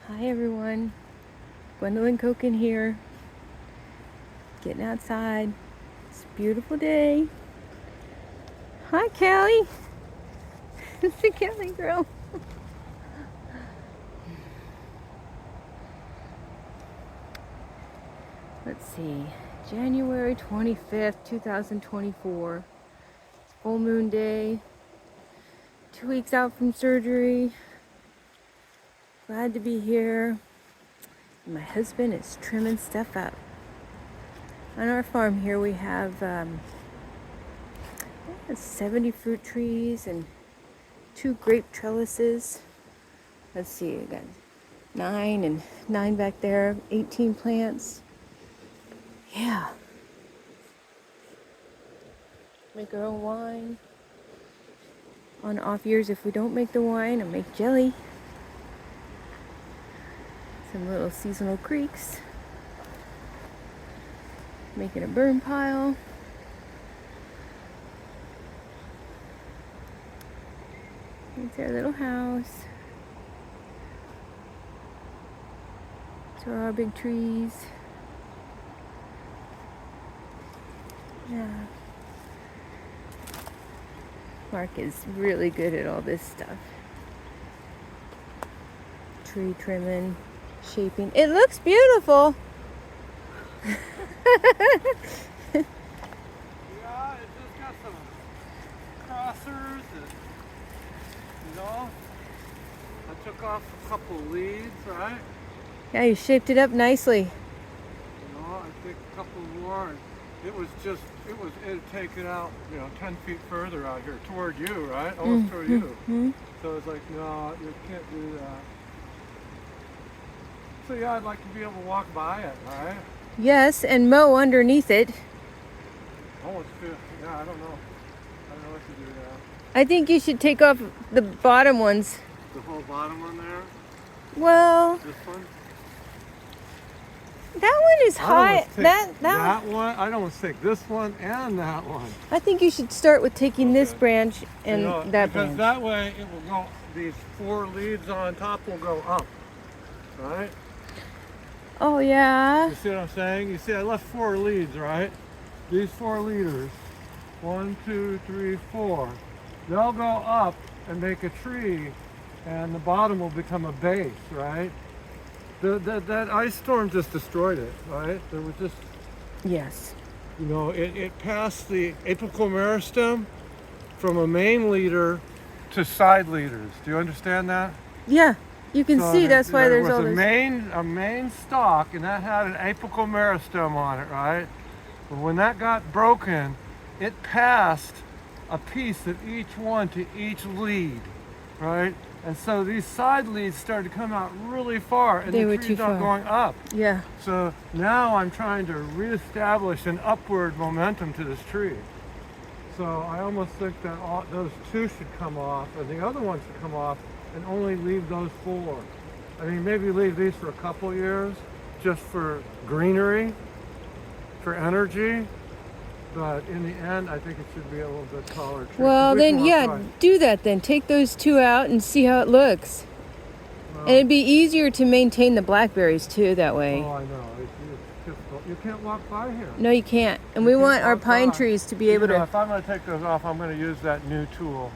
Hi everyone, Gwendolyn Coken here, getting outside. It's a beautiful day. Hi Callie, it's the Kelly girl. Let's see, January 25th, 2024. It's full moon day, 2 weeks out from surgery. Glad to be here. My husband is trimming stuff up. On our farm here we have 70 fruit trees and 2 grape trellises. Let's see, I got 9 back there, 18 plants. Yeah. Make our own wine. On off years, if we don't make the wine, I make jelly. Some little seasonal creeks. Making a burn pile. It's our little house. So are our big trees. Yeah. Mark is really good at all this stuff. Tree trimming, shaping. It looks beautiful. Yeah, it just got some crossers and, I took off a couple leads, right? Yeah, you shaped it up nicely. I think a couple more. And it had taken out, 10 feet further out here toward you, right? Almost toward you. Mm-hmm. So it's like, no, you can't do that. So yeah, I'd like to be able to walk by it, right? Yes, and mow underneath it. Almost feel, yeah, I don't know. I don't know what to do now. I think you should take off the bottom ones. The whole bottom one there? Well, This one? that one is high. That one? I'd almost take this one and that one. I think you should start with taking this Okay. branch and that because branch. that way it will go, these 4 leads on top will go up, right? Oh yeah. You see what I'm saying? You see I left 4 leads, right? These 4 leaders, 1, 2, 3, 4, they'll go up and make a tree and the bottom will become a base, right? That ice storm just destroyed it, right? There was just, Yes. it passed the apical meristem from a main leader to side leaders. Do you understand that? Yeah. You can see that's why there's all there was this. a main stalk, and that had an apical meristem on it, right? But when that got broken, it passed a piece of each one to each lead, right? And so these side leads started to come out really far, and They the were tree's too not far. going up. Yeah. So now I'm trying to reestablish an upward momentum to this tree. So I almost think that those 2 should come off, and the other one should come off, and only leave those 4. I mean, maybe leave these for a couple years, just for greenery, for energy. But in the end, I think it should be a little bit taller tree. Well, We then, can walk yeah, by. do that then. Take those 2 out and see how it looks. Well, And it'd be easier to maintain the blackberries too that way. oh, I know. It's difficult. You can't walk by here. No, you can't. And You we can't want our walk pine by. trees to be able to. If I'm going to take those off, I'm going to use that new tool.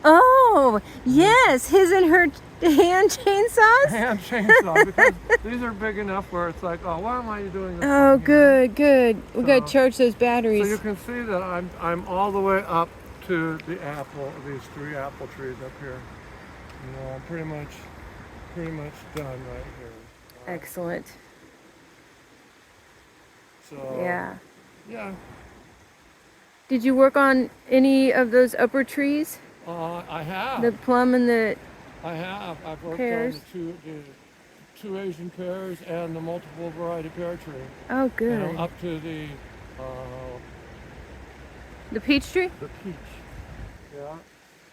Oh, yes, his and her hand chainsaws. Hand chainsaw, because these are big enough where it's like, oh, why am I doing this? Oh, one here? good. We gotta So- charge those So batteries. you can see that I'm all the way up to the apple, these 3 apple trees up here. I'm pretty much done right here. Excellent. So Yeah. yeah. Did you work on any of those upper trees? I have. The plum and the. I've worked pears? on the 2 Asian pears and the multiple variety pear tree. Oh, good. Up to the The peach tree? peach. Yeah,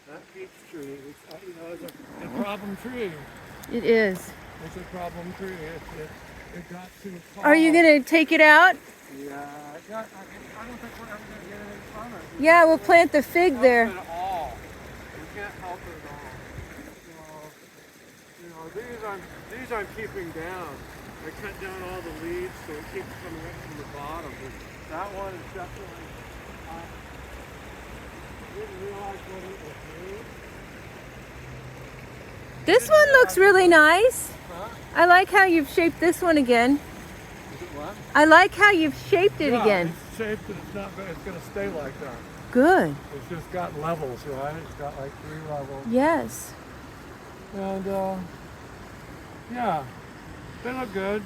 that peach tree. It's a problem tree. It is. It's a problem tree. It got too tall. Are you gonna take it out? Yeah, I don't think we're ever going to get anything from it. Yeah, we'll plant the fig there. At all. You can't help it at all. So, these I'm keeping down. I cut down all the leaves so it keeps coming up from the bottom. But that one is definitely. I didn't realize what it was doing. This one looks really nice. Huh? I like how you've shaped this one again. Is it what? I like how you've shaped it Yeah, again. it's shaped and it's going to stay like that. Good. It's just got levels, right? It's got like 3 levels. Yes. And yeah, they look good.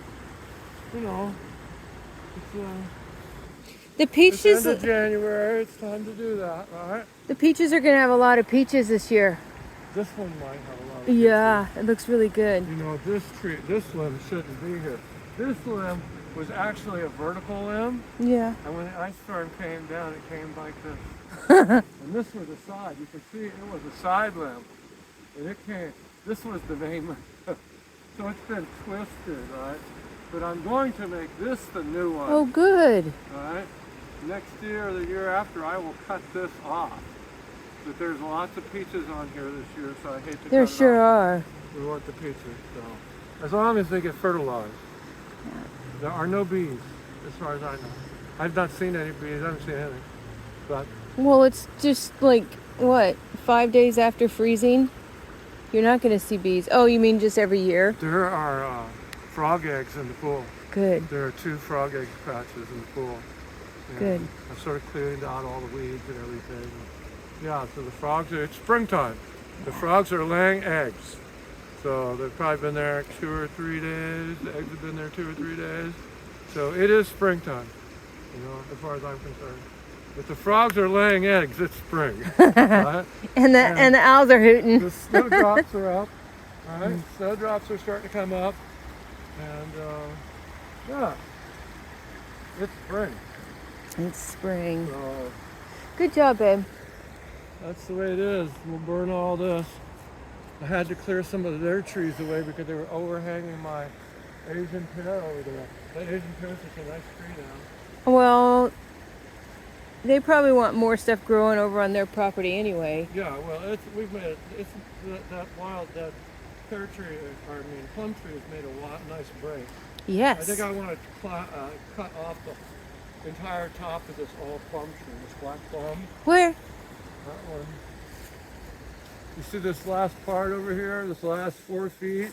You know, The it's peaches. end of January. It's time to do that, right? The peaches are gonna have a lot of peaches this year. This one might have a lot of Yeah, it looks really good. You know, this limb shouldn't be here. This limb was actually a vertical limb, Yeah. and when the ice storm came down, it came like this. And this was a side. You can see it was a side limb, and it came. This was the main limb. So it's been twisted, right? But I'm going to make this the new one. Oh, good. Right? Next year or the year after, I will cut this off. But there's lots of peaches on here this year, so I hate to There cut it sure off. are. We want the peaches, so as long as they get fertilized. There are no bees, as far as I know. I've not seen any bees. I haven't seen anything. But Well, it's just like, what, 5 days after freezing? You're not going to see bees. Oh, you mean just every year? there are frog eggs in the pool. Good. There are 2 frog egg patches in the pool. And Good. I've sort of cleared out all the weeds and everything. Yeah, so the frogs it's springtime. The frogs are laying eggs. So they've probably been there 2 or 3 days. The eggs have been there 2 or 3 days. So it is springtime, you know, as far as I'm concerned. If the frogs are laying eggs, it's spring. Right? And the owls are hooting. The snowdrops are up. All right, snowdrops are starting to come up. And yeah, it's spring. It's spring. So Good job, babe. that's the way it is. We'll burn all this. I had to clear some of their trees away because they were overhanging my Asian pear over there. That Asian pear is such a nice tree now. Well, they probably want more stuff growing over on their property anyway. Yeah, well, we've made it. It's that pear tree, plum tree has made a nice break. Yes. I think I want to cut off the entire top of this all plum tree, this black plum. Where? That one. You see this last part over here, this last 4 feet?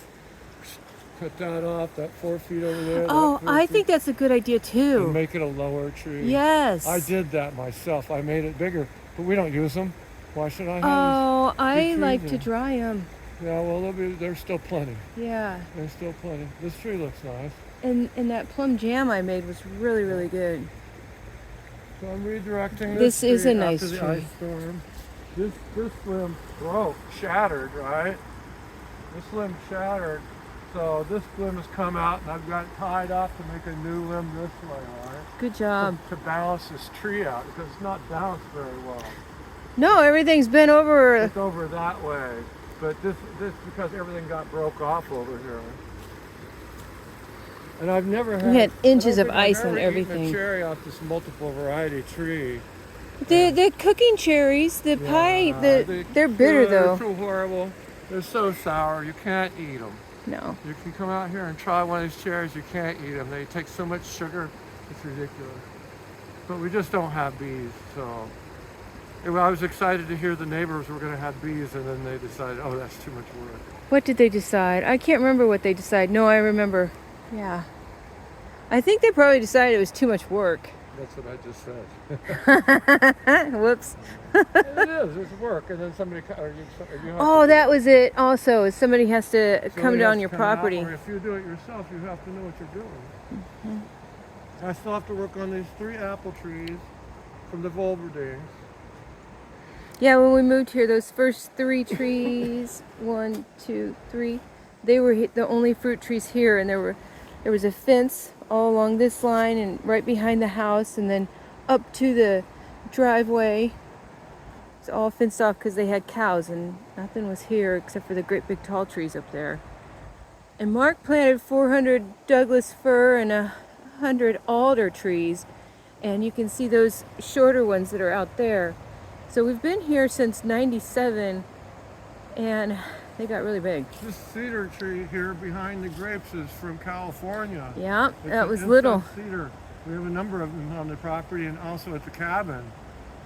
Cut that off, that 4 feet over there. Oh, I think that's a good idea And too. make it a lower tree. Yes. I did that myself. I made it bigger, but we don't use them. Why should I have Oh, I trees like to in. dry them. these? Yeah, well, there's still plenty. Yeah. There's still plenty. This tree looks nice. And that plum jam I made was really, really good. So I'm redirecting This is tree a nice after the tree. ice storm. This limb broke, shattered, right? This limb shattered. So this limb has come out and I've got it tied up to make a new limb this way, all right? Good job. To balance this tree out because it's not balanced very well. No, everything's been over. It's over that way, but this because everything got broke off over here. And I've never had. We had inches I of don't think ice I've and ever eaten everything. a cherry off this multiple variety tree. The cooking cherries, the pie, Yeah, they're bitter They're though. so horrible. They're so sour. You can't eat them. No. You can come out here and try one of these cherries. You can't eat them. They take so much sugar. It's ridiculous. But we just don't have bees, so. Anyway, I was excited to hear the neighbors were going to have bees, and then they decided, oh, that's too much work. What did they decide? I can't remember what they decided. No, I remember. Yeah. I think they probably decided it was too much work. That's what I just said. Whoops. It is. It's work, and then somebody. Or you have Oh, to do that it. was it. Also, is somebody has to come Somebody down has your to come out, property. or if you do it yourself, you have to know what you're doing. Mm-hmm. I still have to work on these 3 apple trees from the Volverdings. Yeah, when we moved here, those first 3 trees, 1, 2, 3, they were the only fruit trees here, and there was a fence all along this line and right behind the house, and then up to the driveway. It's all fenced off because they had cows, and nothing was here except for the great big tall trees up there. And Mark planted 400 Douglas fir and 100 alder trees, and you can see those shorter ones that are out there. So we've been here since '97, and They got really big. This cedar tree here behind the grapes is from California. Yeah, It's that an was incense little. cedar. We have a number of them on the property and also at the cabin.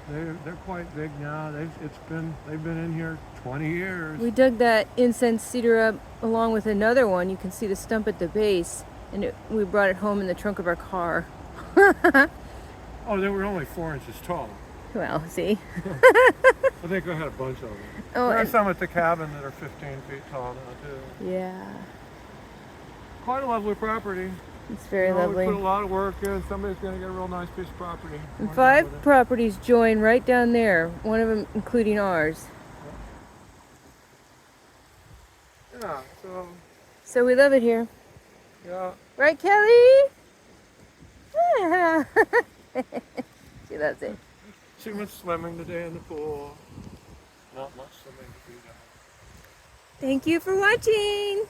They're quite big now. They've been in here 20 years. We dug that incense cedar up along with another one. You can see the stump at the base, and we brought it home in the trunk of our car. Oh, they were only 4 inches tall. Well, see. I think I had a bunch of them. Oh, There are and- some at the cabin that are 15 feet tall now too. Yeah, Quite a lovely property. it's very You know, lovely. We put a lot of work in. Somebody's going to get a real nice piece of property. And We're done 5 with it. properties join right down there, one of them including ours. Yeah, so, So we love it here. yeah. Right, Kelly? She loves it. She went swimming today in the pool. Not much swimming to do now. Thank you for watching.